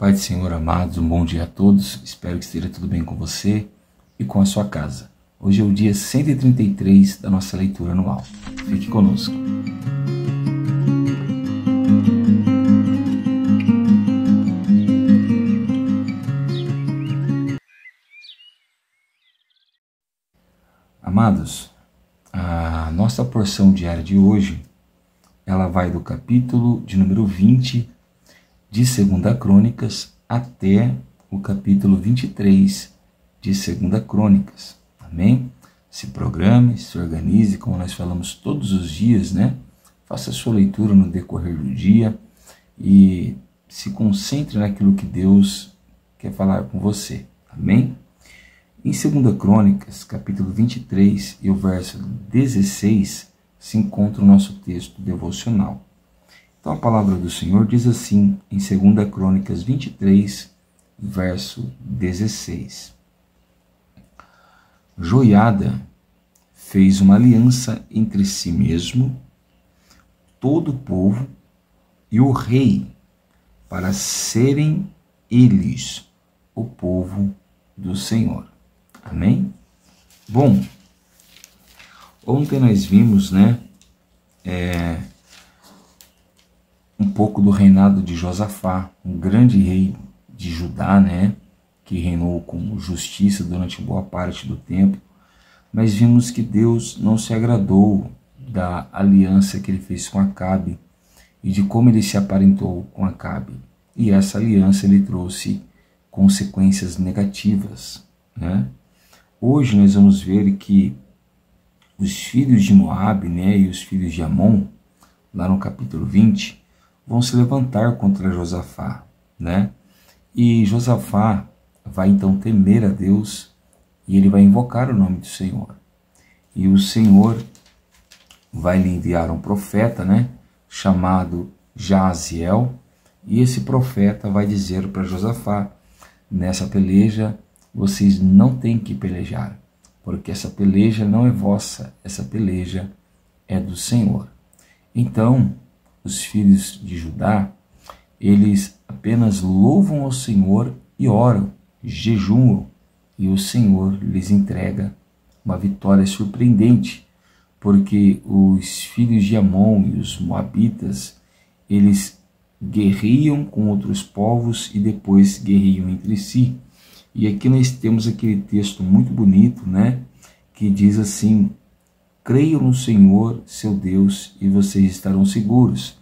Pai do Senhor, amados, um bom dia a todos. Espero que esteja tudo bem com você e com a sua casa. Hoje é o dia 133 da nossa leitura anual. Fique conosco. Amados, a nossa porção diária de hoje, ela vai do capítulo de número 20 de 2 Crônicas até o capítulo 23 de 2 Crônicas. Amém? Se programe, se organize, como nós falamos todos os dias, né? Faça a sua leitura no decorrer do dia e se concentre naquilo que Deus quer falar com você. Amém? Em 2 Crônicas, capítulo 23 e o verso 16, se encontra o nosso texto devocional. Então a palavra do Senhor diz assim, em 2 Crônicas 23, verso 16. Joiada fez uma aliança entre si mesmo, todo o povo e o rei, para serem eles o povo do Senhor. Amém? Bom, ontem nós vimos, um pouco do reinado de Josafá, um grande rei de Judá, que reinou com justiça durante boa parte do tempo, mas vimos que Deus não se agradou da aliança que ele fez com Acabe e de como ele se aparentou com Acabe. E essa aliança ele trouxe consequências negativas, Hoje nós vamos ver que os filhos de Moabe, e os filhos de Amon, lá no capítulo 20, vão se levantar contra Josafá, E Josafá vai então temer a Deus e ele vai invocar o nome do Senhor. E o Senhor vai lhe enviar um profeta, chamado Jaziel, e esse profeta vai dizer para Josafá: nessa peleja vocês não têm que pelejar, porque essa peleja não é vossa, essa peleja é do Senhor. Então, os filhos de Judá, eles apenas louvam ao Senhor e oram, jejuam, e o Senhor lhes entrega uma vitória surpreendente, porque os filhos de Amon e os moabitas, eles guerriam com outros povos e depois guerriam entre si. E aqui nós temos aquele texto muito bonito, que diz assim: creiam no Senhor, seu Deus, e vocês estarão seguros.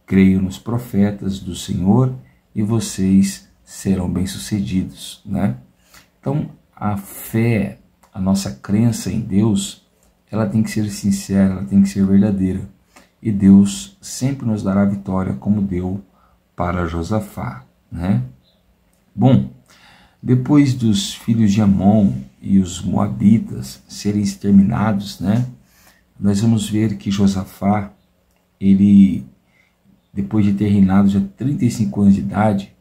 Creiam nos profetas do Senhor e vocês serão bem-sucedidos, Então, a fé, a nossa crença em Deus, ela tem que ser sincera, ela tem que ser verdadeira. E Deus sempre nos dará vitória, como deu para Josafá, Bom, depois dos filhos de Amon e os moabitas serem exterminados, nós vamos ver que Josafá, ele, depois de ter reinado já 35 anos de idade,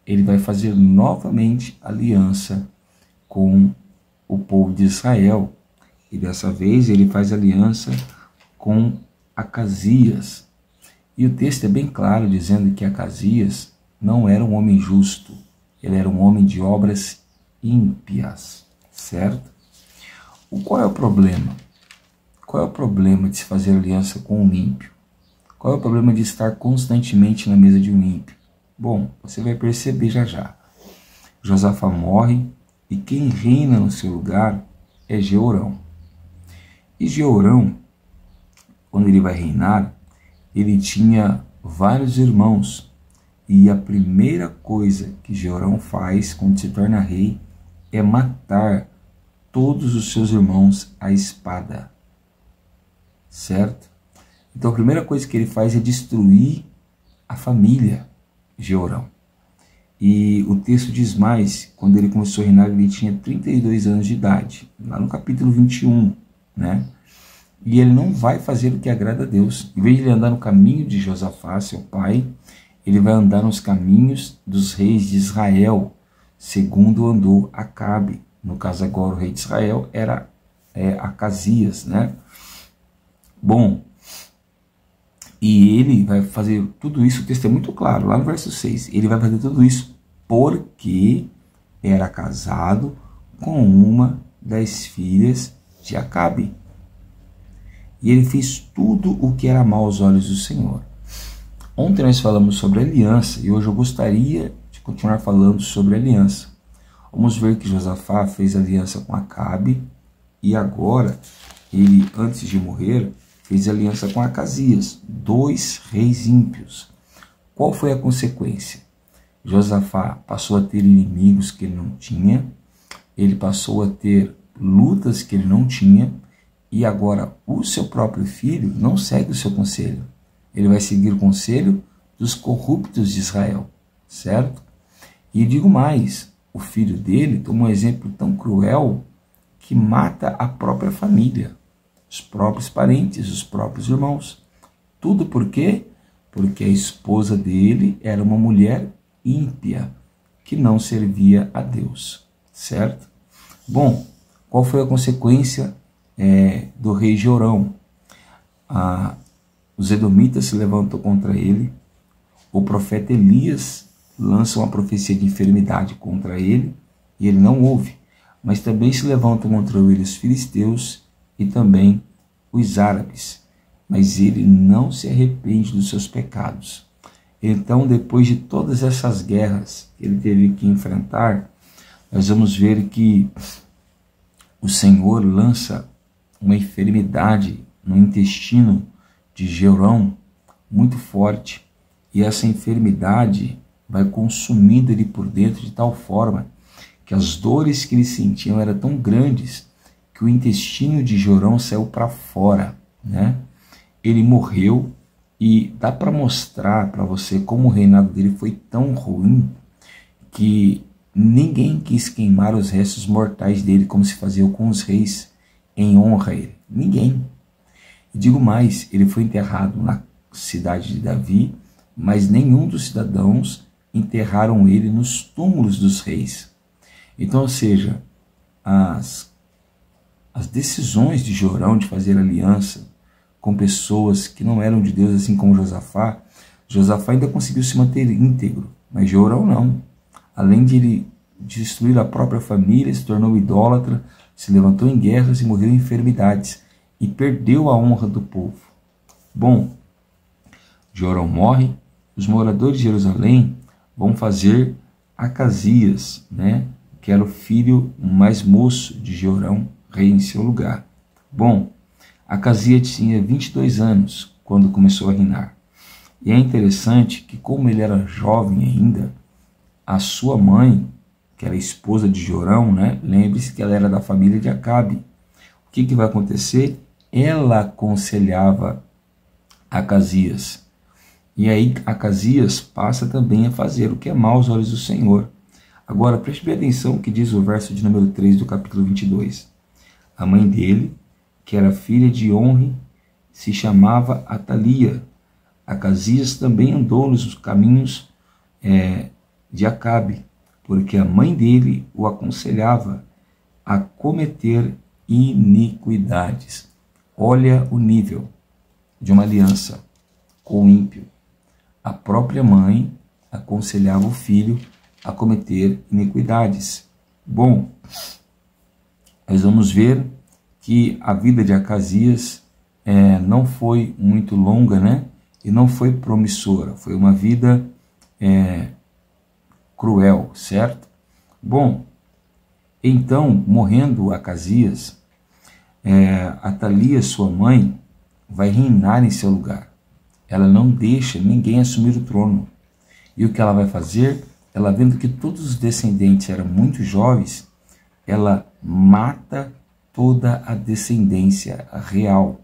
ele vai fazer novamente aliança com o povo de Israel. E dessa vez ele faz aliança com Acasias. E o texto é bem claro, dizendo que Acasias não era um homem justo, ele era um homem de obras ímpias, certo? Qual é o problema? Qual é o problema de se fazer aliança com um ímpio? Qual é o problema de estar constantemente na mesa de um ímpio? Bom, você vai perceber já já. Josafá morre e quem reina no seu lugar é Jeorão. E Jeorão, quando ele vai reinar, ele tinha vários irmãos. E a primeira coisa que Jeorão faz quando se torna rei é matar todos os seus irmãos à espada, certo? Então a primeira coisa que ele faz é destruir a família Jeorão. E o texto diz mais: quando ele começou a reinar, ele tinha 32 anos de idade, lá no capítulo 21, E ele não vai fazer o que agrada a Deus. Em vez de ele andar no caminho de Josafá, seu pai, ele vai andar nos caminhos dos reis de Israel, segundo andou Acabe. No caso agora o rei de Israel era Acasias, Bom, e ele vai fazer tudo isso, o texto é muito claro, lá no verso 6, ele vai fazer tudo isso porque era casado com uma das filhas de Acabe. E ele fez tudo o que era mal aos olhos do Senhor. Ontem nós falamos sobre aliança e hoje eu gostaria de continuar falando sobre aliança. Vamos ver que Josafá fez aliança com Acabe e agora ele, antes de morrer, fez aliança com Acasias, 2 reis ímpios. Qual foi a consequência? Josafá passou a ter inimigos que ele não tinha, ele passou a ter lutas que ele não tinha, e agora o seu próprio filho não segue o seu conselho. Ele vai seguir o conselho dos corruptos de Israel, certo? E digo mais, o filho dele toma um exemplo tão cruel que mata a própria família, os próprios parentes, os próprios irmãos. Tudo por quê? Porque a esposa dele era uma mulher ímpia, que não servia a Deus, certo? Bom, qual foi a consequência do rei Jorão? Os edomitas se levantam contra ele, o profeta Elias lança uma profecia de enfermidade contra ele, e ele não ouve, mas também se levantam contra ele os filisteus e também os árabes, mas ele não se arrepende dos seus pecados. Então, depois de todas essas guerras que ele teve que enfrentar, nós vamos ver que o Senhor lança uma enfermidade no intestino de Jorão muito forte, e essa enfermidade vai consumindo ele por dentro de tal forma que as dores que ele sentia eram tão grandes que o intestino de Jorão saiu para fora, né? Ele morreu, e dá para mostrar para você como o reinado dele foi tão ruim que ninguém quis queimar os restos mortais dele como se fazia com os reis em honra a ele. Ninguém. E digo mais, ele foi enterrado na cidade de Davi, mas nenhum dos cidadãos enterraram ele nos túmulos dos reis. Então, ou seja, as decisões de Jorão de fazer aliança com pessoas que não eram de Deus, assim como Josafá ainda conseguiu se manter íntegro, mas Jorão não. Além de ele destruir a própria família, se tornou idólatra, se levantou em guerras e morreu em enfermidades, e perdeu a honra do povo. Bom, Jorão morre, os moradores de Jerusalém vão fazer Acasias, né, que era o filho mais moço de Jorão, rei em seu lugar. Bom, Acasias tinha 22 anos quando começou a reinar. E é interessante que, como ele era jovem ainda, a sua mãe, que era esposa de Jorão, né, lembre-se que ela era da família de Acabe. O que vai acontecer? Ela aconselhava Acasias. E aí Acasias passa também a fazer o que é mal aos olhos do Senhor. Agora, preste bem atenção que diz o verso de número 3 do capítulo 22. A mãe dele, que era filha de Onri, se chamava Atalia. Acasias também andou nos caminhos de Acabe, porque a mãe dele o aconselhava a cometer iniquidades. Olha o nível de uma aliança com o ímpio. A própria mãe aconselhava o filho a cometer iniquidades. Bom, nós vamos ver que a vida de Acasias não foi muito longa, né? E não foi promissora. Foi uma vida cruel, certo? Bom, então, morrendo Acasias, Atalia, sua mãe, vai reinar em seu lugar. Ela não deixa ninguém assumir o trono. E o que ela vai fazer? Ela, vendo que todos os descendentes eram muito jovens, ela mata toda a descendência real.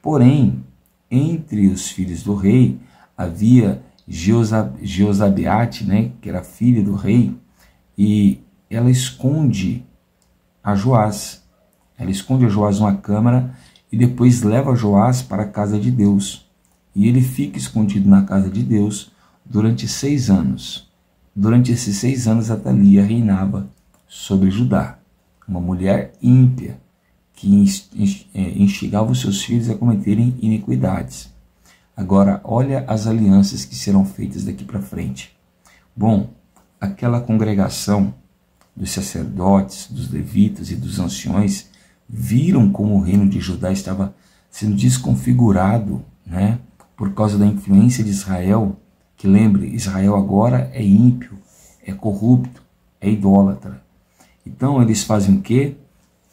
Porém, entre os filhos do rei, havia Jeozabeate, né, que era filha do rei, e ela esconde a Joás. Ela esconde a Joás numa câmara e depois leva Joás para a casa de Deus. E ele fica escondido na casa de Deus durante 6 anos. Durante esses 6 anos, Atalia reinava sobre Judá. Uma mulher ímpia que instigava os seus filhos a cometerem iniquidades. Agora, olha as alianças que serão feitas daqui para frente. Bom, aquela congregação dos sacerdotes, dos levitas e dos anciões viram como o reino de Judá estava sendo desconfigurado, né, por causa da influência de Israel, que lembre, Israel agora é ímpio, é corrupto, é idólatra. Então eles fazem o quê?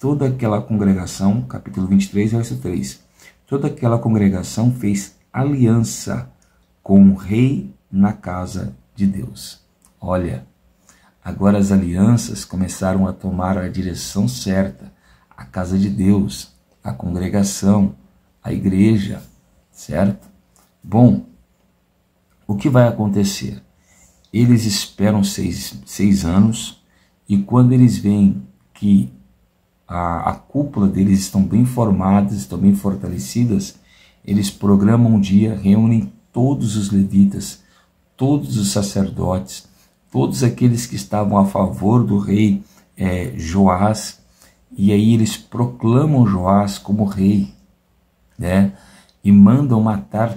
Toda aquela congregação, capítulo 23, verso 3, toda aquela congregação fez aliança com o rei na casa de Deus. Olha, agora as alianças começaram a tomar a direção certa, a casa de Deus, a congregação, a igreja, certo? Bom, o que vai acontecer? Eles esperam seis anos, e quando eles veem que a cúpula deles estão bem formadas, estão bem fortalecidas, eles programam um dia, reúnem todos os levitas, todos os sacerdotes, todos aqueles que estavam a favor do rei Joás, e aí eles proclamam Joás como rei, né? E mandam matar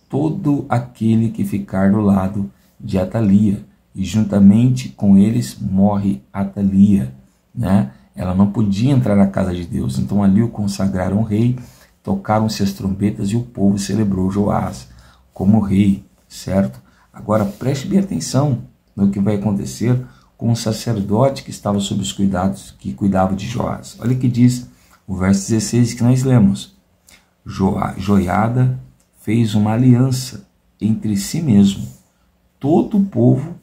todo aquele que ficar do lado de Atalia, e juntamente com eles morre Atalia, né? Ela não podia entrar na casa de Deus, então ali o consagraram rei, tocaram-se as trombetas e o povo celebrou Joás como rei, certo? Agora preste bem atenção no que vai acontecer com o sacerdote que estava sob os cuidados, que cuidava de Joás. Olha o que diz o verso 16 que nós lemos. Joiada fez uma aliança entre si mesmo, todo o povo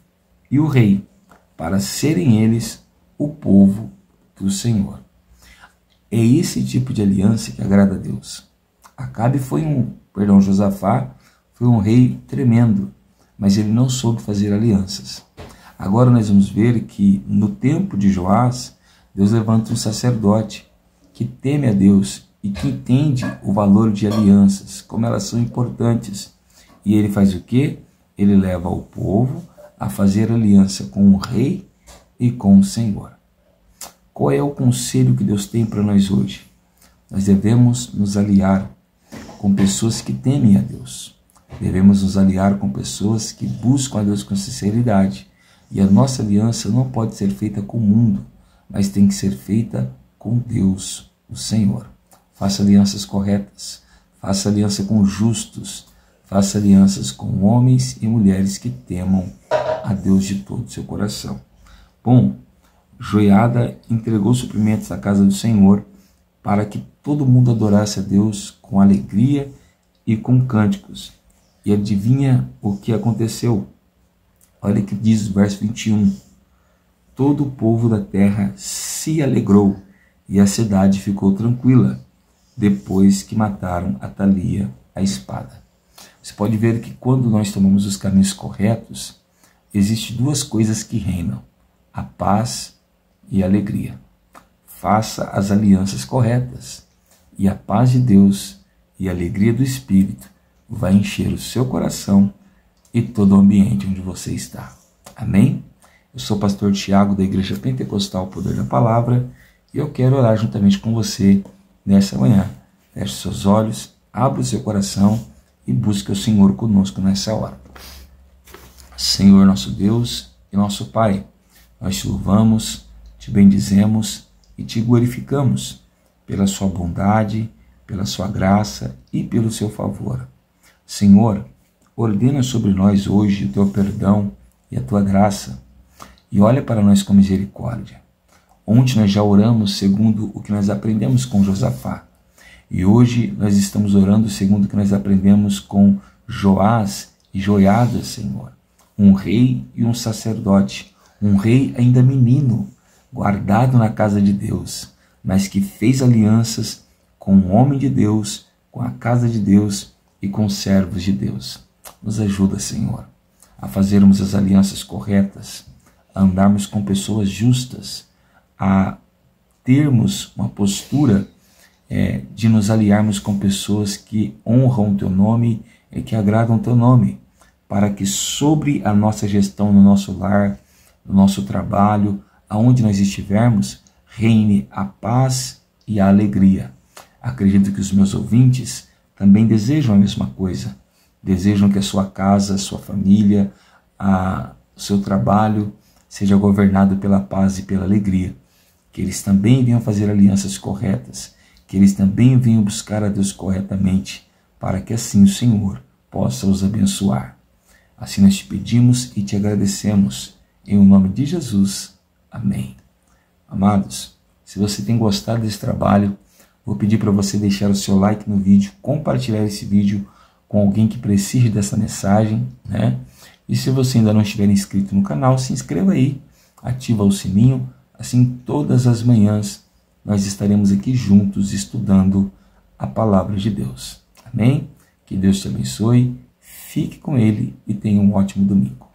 e o rei, para serem eles o povo do Senhor. É esse tipo de aliança que agrada a Deus. Josafá foi um rei tremendo, mas ele não soube fazer alianças. Agora nós vamos ver que no tempo de Joás, Deus levanta um sacerdote que teme a Deus e que entende o valor de alianças, como elas são importantes. E ele faz o quê? Ele leva o povo a fazer aliança com o rei e com o Senhor. Qual é o conselho que Deus tem para nós hoje? Nós devemos nos aliar com pessoas que temem a Deus. Devemos nos aliar com pessoas que buscam a Deus com sinceridade. E a nossa aliança não pode ser feita com o mundo, mas tem que ser feita com Deus, o Senhor. Faça alianças corretas, faça aliança com justos, faça alianças com homens e mulheres que temam a Deus de todo o seu coração. Bom, Joiada entregou suprimentos à casa do Senhor para que todo mundo adorasse a Deus com alegria e com cânticos. E adivinha o que aconteceu? Olha o que diz o verso 21. Todo o povo da terra se alegrou e a cidade ficou tranquila depois que mataram Atalia a espada. Você pode ver que quando nós tomamos os caminhos corretos, existem duas coisas que reinam: a paz e a alegria. Faça as alianças corretas e a paz de Deus e a alegria do Espírito vai encher o seu coração e todo o ambiente onde você está. Amém? Eu sou o pastor Tiago da Igreja Pentecostal Poder da Palavra e eu quero orar juntamente com você nessa manhã. Feche seus olhos, abra o seu coração e busque o Senhor conosco nessa hora. Senhor nosso Deus e nosso Pai, nós te louvamos, te bendizemos e te glorificamos pela sua bondade, pela sua graça e pelo seu favor. Senhor, ordena sobre nós hoje o teu perdão e a tua graça e olha para nós com misericórdia. Ontem nós já oramos segundo o que nós aprendemos com Josafá e hoje nós estamos orando segundo o que nós aprendemos com Joás e Joiada, Senhor. Um rei e um sacerdote, um rei ainda menino, guardado na casa de Deus, mas que fez alianças com o homem de Deus, com a casa de Deus e com os servos de Deus. Nos ajuda, Senhor, a fazermos as alianças corretas, a andarmos com pessoas justas, a termos uma postura de nos aliarmos com pessoas que honram o teu nome e que agradam o teu nome, para que sobre a nossa gestão no nosso lar, no nosso trabalho, aonde nós estivermos, reine a paz e a alegria. Acredito que os meus ouvintes também desejam a mesma coisa. Desejam que a sua casa, a sua família, o seu trabalho, seja governado pela paz e pela alegria, que eles também venham fazer alianças corretas, que eles também venham buscar a Deus corretamente, para que assim o Senhor possa os abençoar. Assim nós te pedimos e te agradecemos, em nome de Jesus. Amém. Amados, se você tem gostado desse trabalho, vou pedir para você deixar o seu like no vídeo, compartilhar esse vídeo com alguém que precise dessa mensagem, né? E se você ainda não estiver inscrito no canal, se inscreva aí, ativa o sininho, assim todas as manhãs nós estaremos aqui juntos estudando a palavra de Deus. Amém? Que Deus te abençoe, fique com Ele e tenha um ótimo domingo.